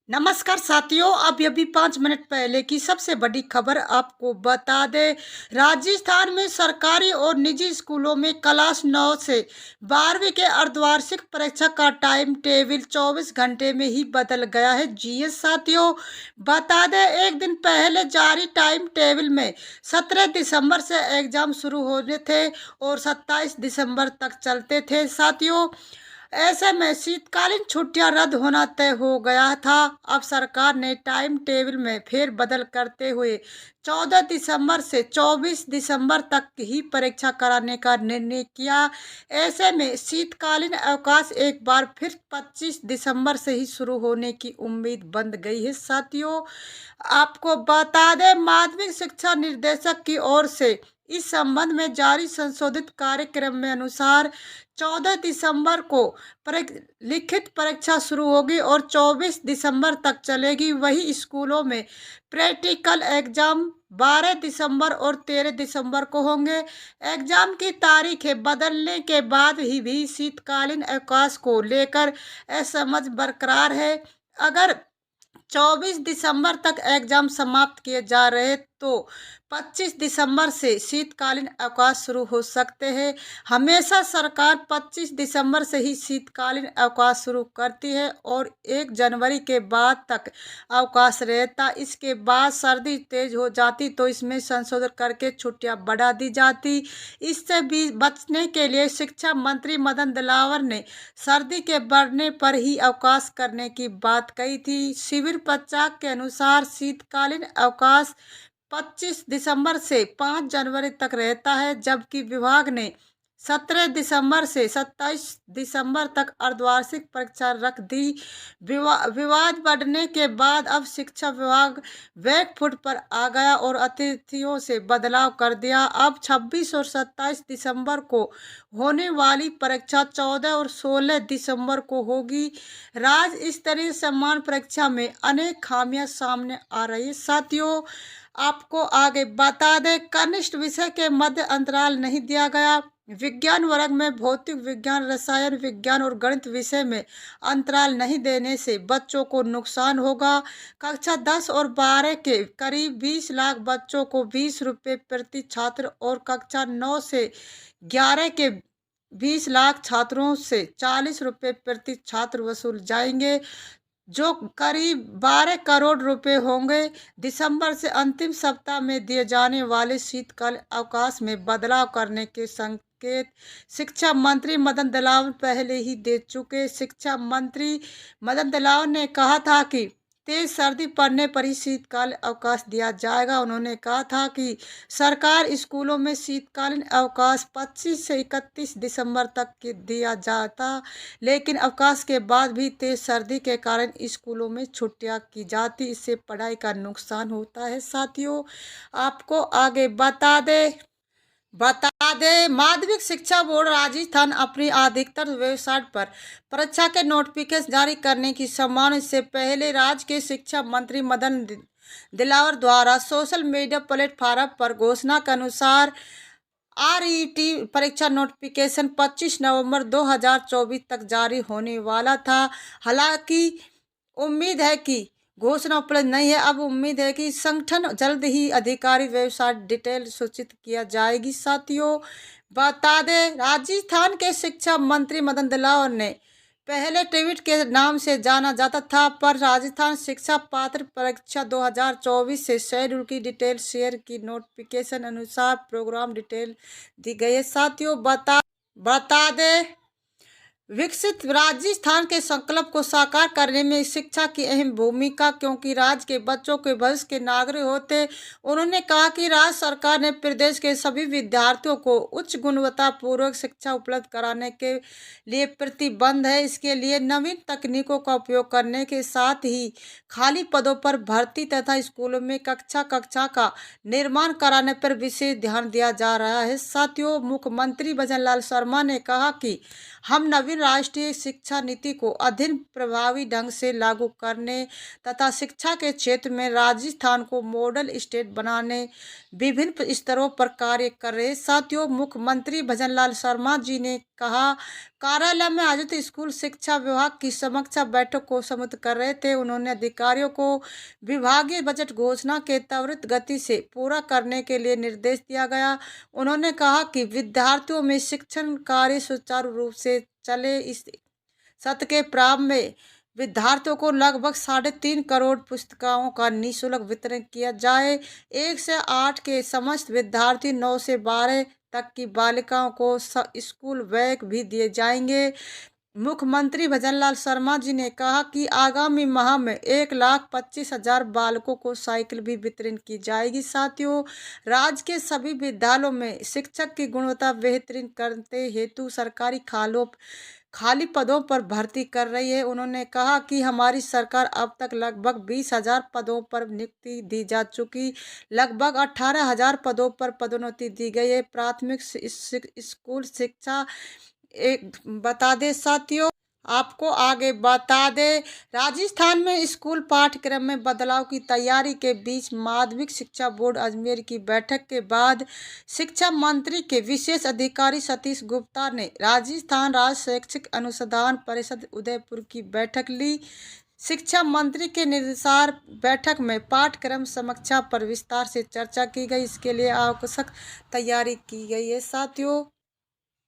नमस्कार साथियों, अभी 5 मिनट पहले की सबसे बड़ी खबर आपको बता दें। राजस्थान में सरकारी और निजी स्कूलों में क्लास 9 से 12वीं के अर्धवार्षिक परीक्षा का टाइम टेबल 24 घंटे में ही बदल गया है। जी साथियों, बता दें एक दिन पहले जारी टाइम टेबल में 17 दिसंबर से एग्जाम शुरू होने थे और 27 दिसंबर तक चलते थे। साथियों, ऐसे में शीतकालीन छुट्टियां रद्द होना तय हो गया था। अब सरकार ने टाइम टेबल में फेर बदल करते हुए 14 दिसंबर से 24 दिसंबर तक ही परीक्षा कराने का निर्णय किया। ऐसे में शीतकालीन अवकाश एक बार फिर 25 दिसंबर से ही शुरू होने की उम्मीद बंद गई है। साथियों, आपको बता दें माध्यमिक शिक्षा निर्देशक की ओर से इस संबंध में जारी संशोधित कार्यक्रम में अनुसार 14 दिसंबर को लिखित परीक्षा शुरू होगी और 24 दिसंबर तक चलेगी। वही स्कूलों में प्रैक्टिकल एग्जाम 12 दिसंबर और 13 दिसंबर को होंगे। एग्जाम की तारीखें बदलने के बाद ही भी शीतकालीन अवकाश को लेकर असमंजस बरकरार है। अगर 24 दिसंबर तक एग्जाम समाप्त किए जा रहे तो 25 दिसंबर से शीतकालीन अवकाश शुरू हो सकते हैं। हमेशा सरकार 25 दिसंबर से ही शीतकालीन अवकाश शुरू करती है और 1 जनवरी के बाद तक अवकाश रहता। इसके बाद सर्दी तेज हो जाती तो इसमें संशोधन करके छुट्टियां बढ़ा दी जाती। इससे भी बचने के लिए शिक्षा मंत्री मदन दिलावर ने सर्दी के बढ़ने पर ही अवकाश करने की बात कही थी। शिविर पचाक के अनुसार शीतकालीन अवकाश 25 दिसंबर से 5 जनवरी तक रहता है, जबकि विभाग ने 17 दिसंबर से 27 दिसंबर तक अर्धवार्षिक परीक्षा रख दी। विवाद बढ़ने के बाद अब शिक्षा विभाग बैकफुट पर आ गया और अतिथियों से बदलाव कर दिया। अब 26 और 27 दिसंबर को होने वाली परीक्षा 14 और 16 दिसंबर को होगी। राज्य स्तरीय सम्मान परीक्षा में अनेक खामियां सामने आ रही है। साथियों, आपको आगे बता दें कनिष्ठ विषय के मध्य अंतराल नहीं दिया गया। विज्ञान वर्ग में भौतिक विज्ञान, रसायन विज्ञान और गणित विषय में अंतराल नहीं देने से बच्चों को नुकसान होगा। कक्षा 10 और 12 के करीब 20 लाख बच्चों को 20 रुपये प्रति छात्र और कक्षा 9 से 11 के 20 लाख छात्रों से 40 रुपये प्रति छात्र वसूल जाएंगे, जो करीब 12 करोड़ रुपए होंगे। दिसंबर से अंतिम सप्ताह में दिए जाने वाले शीतकाल अवकाश में बदलाव करने के संकेत शिक्षा मंत्री मदन दिलावर पहले ही दे चुके। शिक्षा मंत्री मदन दिलावर ने कहा था कि तेज सर्दी पड़ने पर ही शीतकाल अवकाश दिया जाएगा। उन्होंने कहा था कि सरकार स्कूलों में शीतकालीन अवकाश 25 से 31 दिसंबर तक के दिया जाता, लेकिन अवकाश के बाद भी तेज सर्दी के कारण स्कूलों में छुट्टियां की जाती। इससे पढ़ाई का नुकसान होता है। साथियों, आपको आगे बता दे माध्यमिक शिक्षा बोर्ड राजस्थान अपनी अधिकतर वेबसाइट पर परीक्षा के नोटिफिकेशन जारी करने की संभावना। इससे पहले राज्य के शिक्षा मंत्री मदन दिलावर द्वारा सोशल मीडिया प्लेटफॉर्म पर घोषणा के अनुसार आरईटी परीक्षा नोटिफिकेशन 25 नवंबर 2024 तक जारी होने वाला था। हालांकि उम्मीद है कि घोषणा उपलब्ध नहीं है। अब उम्मीद है कि संगठन जल्द ही अधिकारी वेबसाइट डिटेल सूचित किया जाएगी। साथियों, बता दें राजस्थान के शिक्षा मंत्री मदन दिलावर ने पहले टिविट के नाम से जाना जाता था, पर राजस्थान शिक्षा पात्र परीक्षा 2024 से शेड्यूल की डिटेल शेयर की नोटिफिकेशन अनुसार प्रोग्राम डिटेल दी गई है। साथियों, बता दें विकसित राजस्थान के संकल्प को साकार करने में शिक्षा की अहम भूमिका, क्योंकि राज्य के बच्चों के भविष्य के नागरिक होते। उन्होंने कहा कि राज्य सरकार ने प्रदेश के सभी विद्यार्थियों को उच्च गुणवत्ता पूर्वक शिक्षा उपलब्ध कराने के लिए प्रतिबद्ध है। इसके लिए नवीन तकनीकों का उपयोग करने के साथ ही खाली पदों पर भर्ती तथा स्कूलों में कक्षा का निर्माण कराने पर विशेष ध्यान दिया जा रहा है। साथियों, मुख्यमंत्री भजन लाल शर्मा ने कहा कि हम नवीन नवीन राष्ट्रीय शिक्षा नीति को अधिक प्रभावी ढंग से लागू करने तथा शिक्षा के क्षेत्र में राजस्थान को मॉडल स्टेट बनाने विभिन्न स्तरों पर कार्य कर रहे साथियों, मुख्यमंत्री भजनलाल शर्मा जी ने कहा कार्यालय में आयोजित स्कूल शिक्षा विभाग की समीक्षा बैठक को संबोधित कर रहे थे। उन्होंने अधिकारियों को विभागीय बजट घोषणा के त्वरित गति से पूरा करने के लिए निर्देश दिया गया। उन्होंने कहा कि विद्यार्थियों में शिक्षण कार्य सुचारू रूप से चले। इस सत्र के प्रारंभ में विद्यार्थियों को लगभग 3.5 करोड़ पुस्तकों का निःशुल्क वितरण किया जाए। 1 से 8 के समस्त विद्यार्थी, 9 से 12 तक की बालिकाओं को स्कूल बैग भी दिए जाएंगे। मुख्यमंत्री भजनलाल शर्मा जी ने कहा कि आगामी माह में 1,25,000 बालकों को साइकिल भी वितरण की जाएगी। साथियों, राज्य के सभी विद्यालयों में शिक्षक की गुणवत्ता बेहतरीन करने हेतु सरकारी खाली पदों पर भर्ती कर रही है। उन्होंने कहा कि हमारी सरकार अब तक लगभग 20,000 पदों पर नियुक्ति दी जा चुकी, लगभग 18,000 पदों पर पदोन्नति दी गई है। प्राथमिक स्कूल शिक्षा एक बता दे साथियों, आपको आगे बता दे राजस्थान में स्कूल पाठ्यक्रम में बदलाव की तैयारी के बीच माध्यमिक शिक्षा बोर्ड अजमेर की बैठक के बाद शिक्षा मंत्री के विशेष अधिकारी सतीश गुप्ता ने राजस्थान राज्य शैक्षिक अनुसंधान परिषद उदयपुर की बैठक ली। शिक्षा मंत्री के निर्देशानुसार बैठक में पाठ्यक्रम समीक्षा पर विस्तार से चर्चा की गई। इसके लिए आवश्यक तैयारी की गई है। साथियों,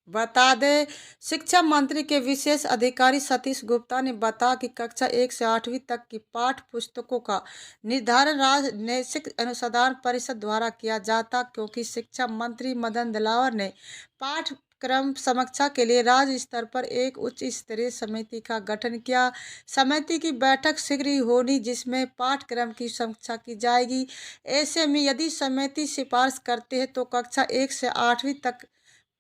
बता दें शिक्षा मंत्री के विशेष अधिकारी सतीश गुप्ता ने बताया कि कक्षा 1 से 8वीं तक की पाठ्य पुस्तकों का निर्धारण राज्य शैक्षिक अनुसंधान परिषद द्वारा किया जाता, क्योंकि शिक्षा मंत्री मदन दिलावर ने पाठ्यक्रम समीक्षा के लिए राज्य स्तर पर एक उच्च स्तरीय समिति का गठन किया। समिति की बैठक शीघ्र ही होनी, जिसमें पाठ्यक्रम की समीक्षा की जाएगी। ऐसे में यदि समिति सिफारिश करते हैं तो कक्षा 1 से 8वीं तक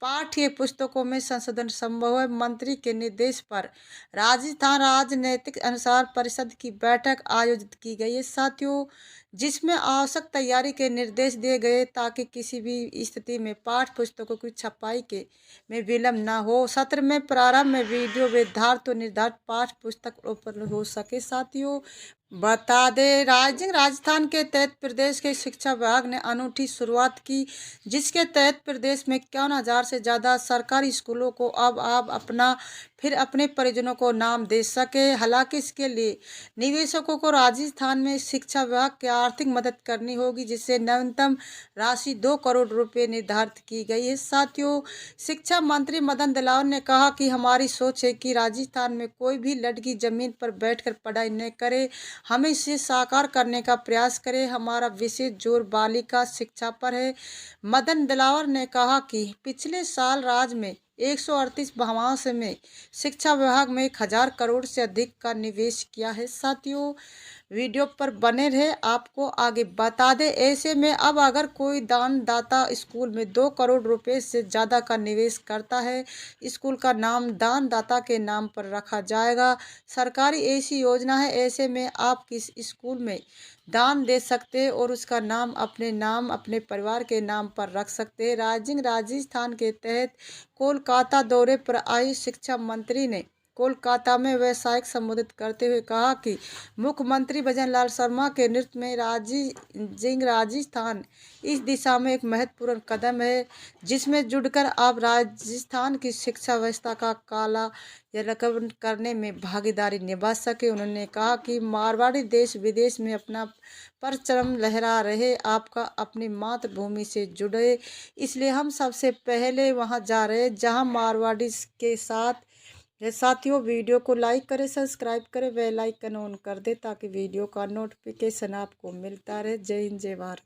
पाठ्य पुस्तकों में संशोधन संभव है। मंत्री के निर्देश पर राजस्थान राजनीतिक अनुसार परिषद की बैठक आयोजित की गई है साथियों, जिसमें आवश्यक तैयारी के निर्देश दिए गए ताकि किसी भी स्थिति में पाठ्य पुस्तकों की छपाई के में विलम्ब न हो। सत्र में प्रारंभ में वीडियो विद्यार्थियों निर्धारित पाठ्य पुस्तक उपलब्ध हो सके। साथियों, बता दें राजस्थान के तहत प्रदेश के शिक्षा विभाग ने अनूठी शुरुआत की, जिसके तहत प्रदेश में 51,000 से ज़्यादा सरकारी स्कूलों को अब आप अपने परिजनों को नाम दे सके। हालांकि इसके लिए निवेशकों को राजस्थान में शिक्षा विभाग की आर्थिक मदद करनी होगी, जिससे न्यूनतम राशि 2 करोड़ रुपए निर्धारित की गई है। साथियों, शिक्षा मंत्री मदन दिलावर ने कहा कि हमारी सोच है कि राजस्थान में कोई भी लड़की जमीन पर बैठकर पढ़ाई न करे, हमें इसे साकार करने का प्रयास करें। हमारा विशेष जोर बालिका शिक्षा पर है। मदन दिलावर ने कहा कि पिछले साल राज्य में 138 भावांश में शिक्षा विभाग में 1,000 करोड़ से अधिक का निवेश किया है। साथियों, वीडियो पर बने रहे, आपको आगे बता दें ऐसे में अब अगर कोई दानदाता स्कूल में 2 करोड़ रुपए से ज़्यादा का निवेश करता है, स्कूल का नाम दानदाता के नाम पर रखा जाएगा। सरकारी ऐसी योजना है, ऐसे में आप किस स्कूल में दान दे सकते हैं और उसका नाम अपने परिवार के नाम पर रख सकते हैं। राजस्थान के तहत कोलकाता दौरे पर आई शिक्षा मंत्री ने कोलकाता में व्यवसायिक संबोधित करते हुए कहा कि मुख्यमंत्री भजनलाल शर्मा के नेतृत्व में राजस्थान इस दिशा में एक महत्वपूर्ण कदम है, जिसमें जुड़कर आप राजस्थान की शिक्षा व्यवस्था का काला या रकम करने में भागीदारी निभा सके। उन्होंने कहा कि मारवाड़ी देश विदेश में अपना परचम लहरा रहे, आपका अपनी मातृभूमि से जुड़े, इसलिए हम सबसे पहले वहां जा रहे जहां मारवाड़ी के साथ। साथियों, वीडियो को लाइक करें, सब्सक्राइब करें, बेल आइकन ऑन कर दे ताकि वीडियो का नोटिफिकेशन आपको मिलता रहे। जय हिंद, जय भारत।